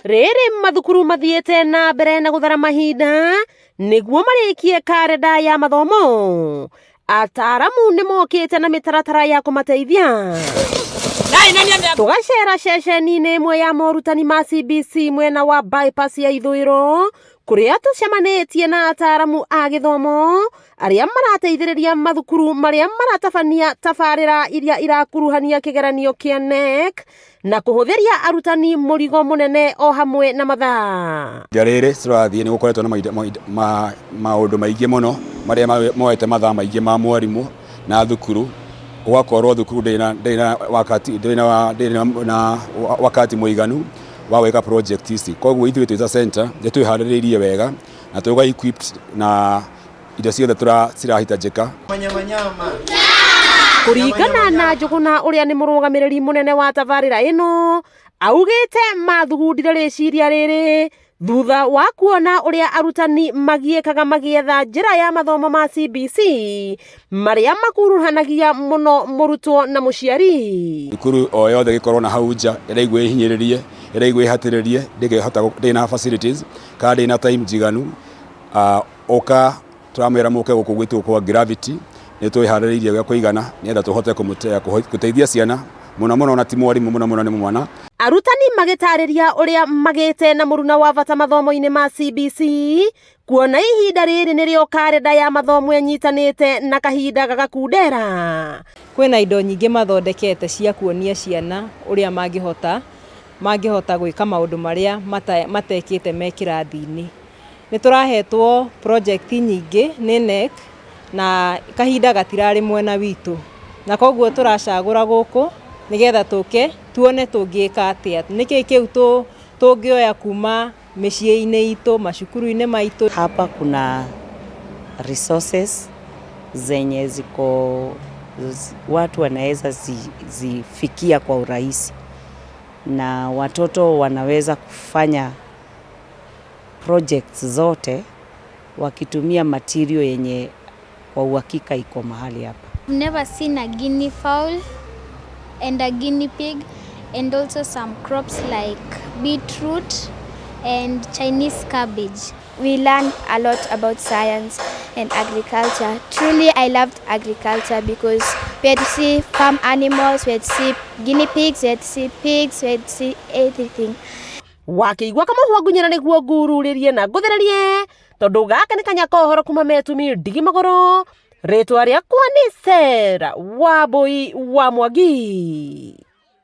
Riri mathukuru mathiete na mbere na guthara mahinda niguo marikie karenda ya mathomo. Ataramu nimokite na mitaratara ya kumateithia. Tugacera ceceni-ini imwe ya arutani ma CBC mwena wa bypass ya ithwiro kuria tucemanitie na ataramu a githomo aria marateithiriria mathukuru maria maratabania tabarira iria irakuruhania kigeranio kia NEC na kuhuthiria arutani murigo munene o hamwe na mathaa. Riri turathie ni gukoretwo na maundu maingi muno maria moete mathaa maingi ma mwarimu na thukuru ugakorwo thukuru ndina wakati muiganu wa weka project ici. Koguo ithuĩ twĩ center nĩ twĩharĩrĩirie wega na tũga equipped na indo ciothe cirahitajika. Kuringana na Njuguna uria ni murugamiriri munene wa tabarira ino augite mathugundire riciria riri thutha wa kuona uria arutani magiekaga magietha njira ya mathomo ma CBC maria makuruhanagia muno murutwo na muciari. Thukuru o yothe gikorwo na hau nja iraigwe hinyiririe iraigwe hatiririe ndina facilities kandi na time jiganu oka turamera muke guku gwitwo kwa gravity ni twihaririirie gwa kuigana nienda tuhote guteithia ciana muno na timu arimu muno ni mwana. Arutani magitariria uria magite na muruna wa bata mathomo-ini ma CBC kuona ihinda riri nirio karenda ya mathomo inyitanite na kahinda gagakundera. Kwina indo nyingi mathondekete cia kuonia ciana uria mangihota gwika maundu maria matekite me kirathi-ini. Ni turahetwo project nyingi ni NEC na kahinda gatirari mwena witu na koguo turacagura guku nigetha tuone tungika atia niki kiu tungioya kuma micii-ini itu macukuru-ini maitu. Hapa kuna resources zenye ziko watu wanaweza zifikia kwa urahisi na watoto wanaweza kufanya projects zote wakitumia material yenye kwa uhakika iko mahali hapa. I've never seen a guinea fowl and a guinea pig and also some crops like beetroot and Chinese cabbage. We learn a lot about science and agriculture. Truly, I loved agriculture because we had to see farm animals, we had to see guinea pigs, we had to see pigs, we had to see everything. Wakiigua kama huagunyana niguo ngururirie na nguthiririe tondu gaka ni kanya kohoro kuma metumi ndigi magoro ritwa riakwa ni Sera wa Boi wa Mwangi.